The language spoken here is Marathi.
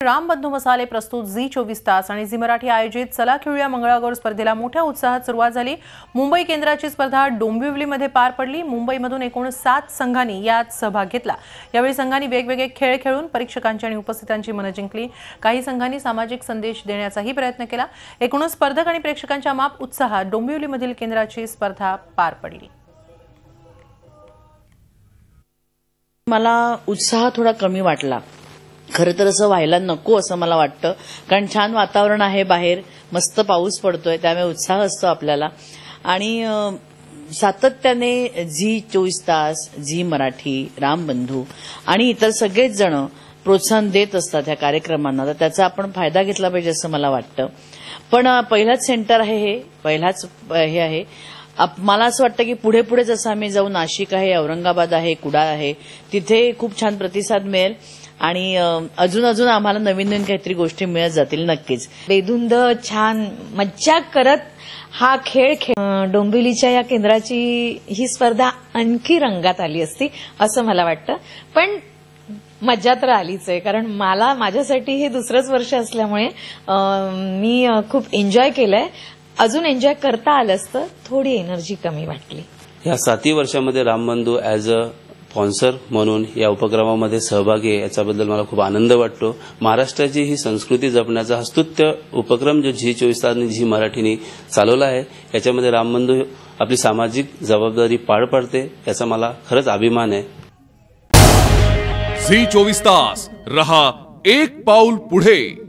रामबंधू मसाले प्रस्तुत झी 24 तास आणि झी मराठी आयोजित चला खेळूया मंगळागौर स्पर्धेला मोठ्या उत्साहात सुरुवात झाली। मुंबई केंद्राची स्पर्धा डोंबिवलीमध्ये पार पडली। मुंबईमधून एकूण 7 संघांनी यात सहभाग घेतला। यावेळी संघांनी वेगवेगळे खेळ खेळून परीक्षकांची आणि उपस्थितांची मनं जिंकली। काही संघांनी सामाजिक संदेश देण्याचाही प्रयत्न केला। एकूण स्पर्धक आणि प्रेक्षकांच्या माप उत्साहात डोंबिवलीमधील केंद्राची स्पर्धा पार पडली। मला उत्साह थोडा कमी वाटला। खरं तर असं व्हायला नको असं मला वाटतं, कारण छान वातावरण आहे, बाहेर मस्त पाऊस पडतोय, त्यामुळे उत्साह असतो आपल्याला। आणि सातत्याने झी 24 तास, झी मराठी, रामबंधू आणि इतर सगळेच जण प्रोत्साहन देत असतात ह्या कार्यक्रमांना, तर त्याचा आपण फायदा घेतला पाहिजे असं मला वाटतं। पण पहिलाच सेंटर आहे, हे पहिलाच हे आहे। मला असं वाटतं की पुढे पुढे जसं आम्ही जाऊ, नाशिक आहे, औरंगाबाद आहे, कुडाळ आहे, तिथे खूप छान प्रतिसाद मिळेल आणि अजून आम्हाला नवीन नवीन काहीतरी गोष्टी मिळत जातील नक्कीच। बेधुंद छान मज्जा करत हा खेळ डोंबिवलीच्या या केंद्राची ही स्पर्धा आणखी रंगात आली असती असं मला वाटतं। पण मज्जा तर आलीच आहे, कारण माझ्यासाठी हे दुसरंच वर्ष असल्यामुळे मी खूप एन्जॉय केलंय। अजून एन्जॉय करता आलं असतं, थोडी एनर्जी कमी वाटली। या 7 वर्षामध्ये रामबंधू ॲज अ स्पॉन्सर म्हणून या उपक्रमामध्ये सहभागी आहे, याच्याबद्दल मला खूप आनंद वाटतो। महाराष्ट्राची ही संस्कृती जपण्याचा हा स्तुत्य उपक्रम जो झी 24 तास आणि झी मराठीने चालवला आहे, याच्यामध्ये रामबंधू आपली सामाजिक जबाबदारी पार पाडते, याचा मला खरंच अभिमान आहे। झी 24 तास रहा एक पाऊल पुढे।